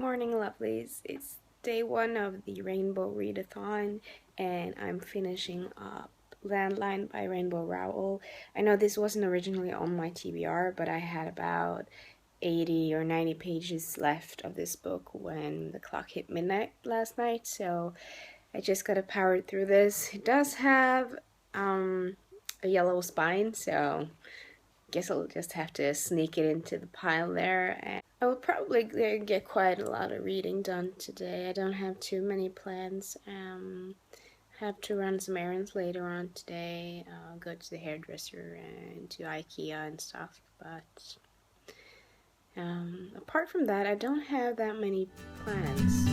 morning, lovelies. It's day one of the Rainbow Readathon, and I'm finishing up Landline by Rowell. I know this wasn't originally on my TBR, but I had about 80 or 90 pages left of this book when the clock hit midnight last night, so I just gotta power through this. It does have a yellow spine, so I guess I'll just have to sneak it into the pile there. And I will probably get quite a lot of reading done today. I don't have too many plans. Have to run some errands later on today. Go to the hairdresser and to IKEA and stuff. But apart from that, I don't have that many plans.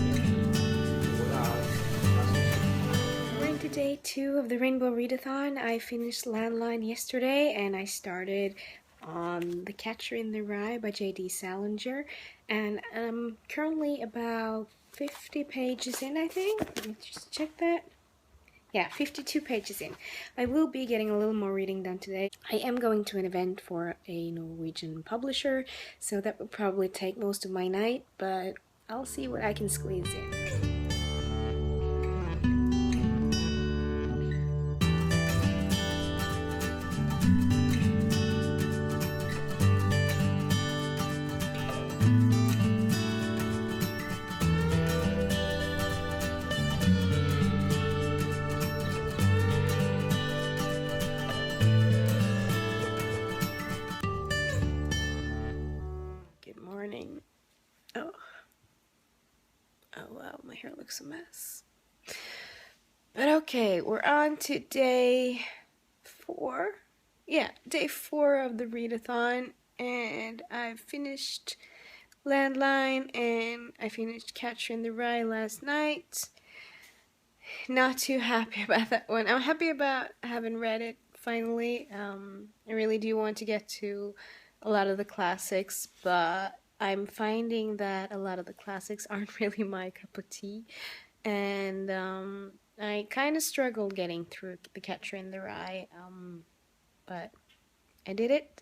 We're into day 2 of the Rainbow Readathon. I finished Landline yesterday and I started on The Catcher in the Rye by J.D. Salinger, and I'm currently about 50 pages in, I think. Let me just check that. Yeah, 52 pages in. I will be getting a little more reading done today. I am going to an event for a Norwegian publisher, so that will probably take most of my night, but I'll see what I can squeeze in. Good morning. Oh wow, my hair looks a mess. But okay, we're on to day 4. Yeah, day 4 of the readathon, and I've finished Landline and I finished Catcher in the Rye last night. Not too happy about that one. I'm happy about having read it finally. I really do want to get to a lot of the classics, but I'm finding that a lot of the classics aren't really my cup of tea, and I kind of struggled getting through The Catcher in the Rye, but I did it.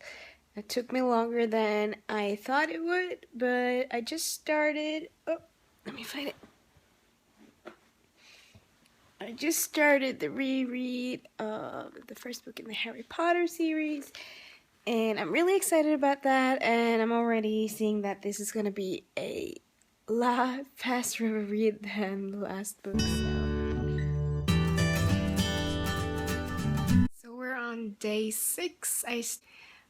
It took me longer than I thought it would, but I just started. Oh, let me find it. I just started the reread of the first book in the Harry Potter series, and I'm really excited about that, and I'm already seeing that this is going to be a lot faster of a read than the last book, so we're on day 6.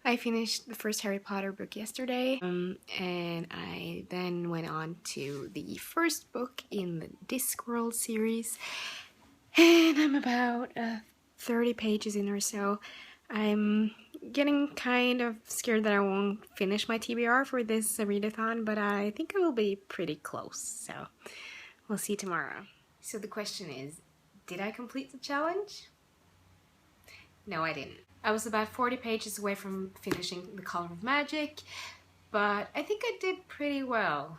I finished the first Harry Potter book yesterday, and I then went on to the first book in the Discworld series, and I'm about 30 pages in or so. I'm getting kind of scared that I won't finish my TBR for this readathon, but I think I will be pretty close, so we'll see tomorrow. So the question is, did I complete the challenge? No, I didn't. I was about 40 pages away from finishing The Color of Magic, but I think I did pretty well,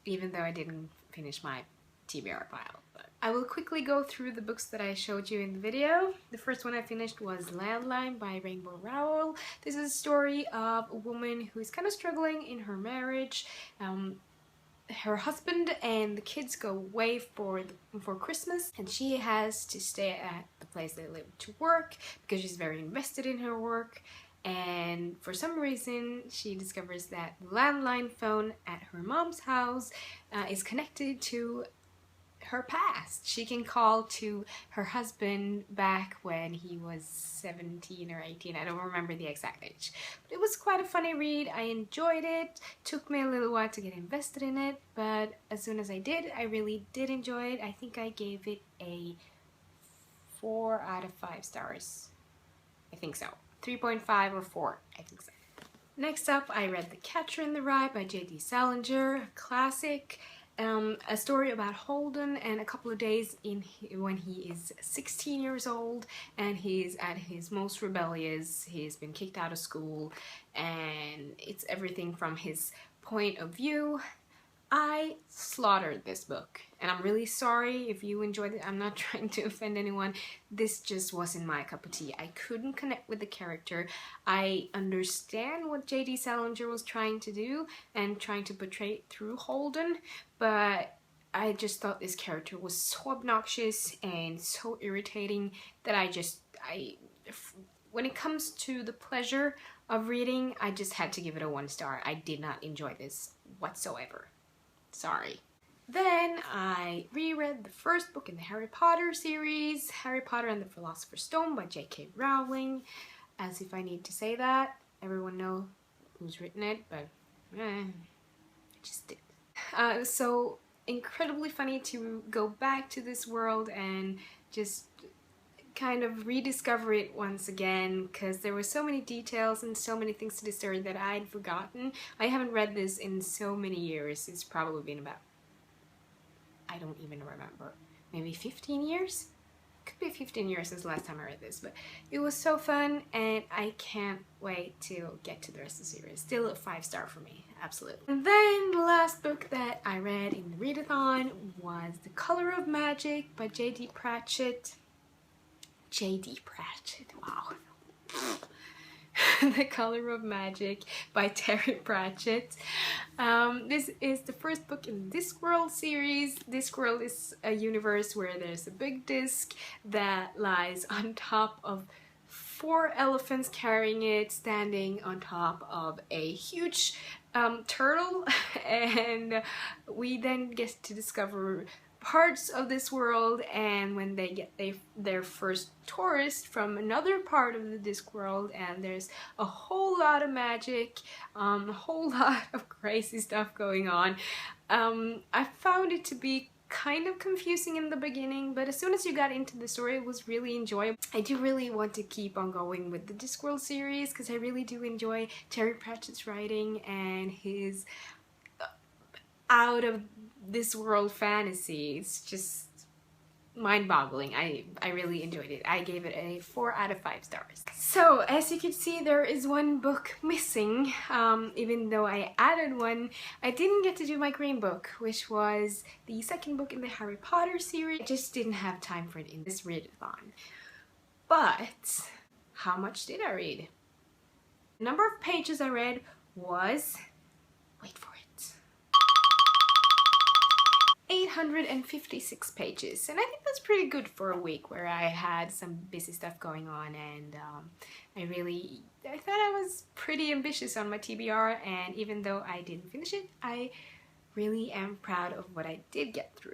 even though I didn't finish my TBR pile. But I will quickly go through the books that I showed you in the video. The first one I finished was Landline by Rowell. This is a story of a woman who is kind of struggling in her marriage. Her husband and the kids go away for Christmas, and she has to stay at the place they live to work because she's very invested in her work. And for some reason she discovers that the landline phone at her mom's house is connected to her past. She can call to her husband back when he was 17 or 18. I don't remember the exact age. But it was quite a funny read. I enjoyed it. Took me a little while to get invested in it, but as soon as I did, I really did enjoy it. I think I gave it a 4 out of 5 stars. I think so. 3.5 or 4, I think so. Next up, I read The Catcher in the Rye by J.D. Salinger, a classic. A story about Holden and a couple of days when he is 16 years old and he's at his most rebellious. He's been kicked out of school, and it's everything from his point of view. I slaughtered this book, and I'm really sorry if you enjoyed it. I'm not trying to offend anyone. This just wasn't my cup of tea. I couldn't connect with the character. I understand what J.D. Salinger was trying to do and trying to portray through Holden, but I just thought this character was so obnoxious and so irritating that when it comes to the pleasure of reading, I just had to give it a 1 star. I did not enjoy this whatsoever. Sorry. Then I reread the first book in the Harry Potter series, Harry Potter and the Philosopher's Stone by J.K. Rowling. As if I need to say that. Everyone knows who's written it, but I just did. So incredibly funny to go back to this world and just kind of rediscover it once again, because there were so many details and so many things to the story that I'd forgotten. I haven't read this in so many years. It's probably been about, I don't even remember, maybe 15 years? Could be 15 years since the last time I read this, but it was so fun and I can't wait to get to the rest of the series. Still a 5 star for me, absolutely. And then the last book that I read in the readathon was The Color of Magic by J.D. Pratchett. J.D. Pratchett, wow. The Color of Magic by Terry Pratchett. This is the first book in the Discworld series. Discworld is a universe where there's a big disc that lies on top of 4 elephants carrying it, standing on top of a huge turtle, and we then get to discover parts of this world, and when they get their first tourist from another part of the Discworld, and there's a whole lot of magic, a whole lot of crazy stuff going on. I found it to be kind of confusing in the beginning, but as soon as you got into the story, it was really enjoyable. I do really want to keep on going with the Discworld series because I really do enjoy Terry Pratchett's writing and his out of this world fantasy. It's just mind-boggling. I really enjoyed it. I gave it a 4 out of 5 stars. So as you can see, there is one book missing. Even though I added one, I didn't get to do my green book, which was the second book in the Harry Potter series. I just didn't have time for it in this readathon. But how much did I read? The number of pages I read was, wait for it, 856 pages, and I think that's pretty good for a week where I had some busy stuff going on, and I thought I was pretty ambitious on my TBR, and even though I didn't finish it, I really am proud of what I did get through.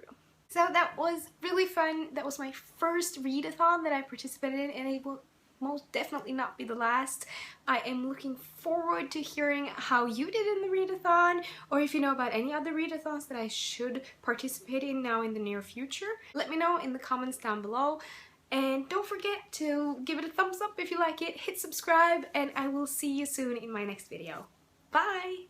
So that was really fun. That was my first readathon that I participated in, and it will most definitely not be the last. I am looking forward to hearing how you did in the readathon, or if you know about any other readathons that I should participate in now in the near future. Let me know in the comments down below, and don't forget to give it a thumbs up if you like it, hit subscribe, and I will see you soon in my next video. Bye!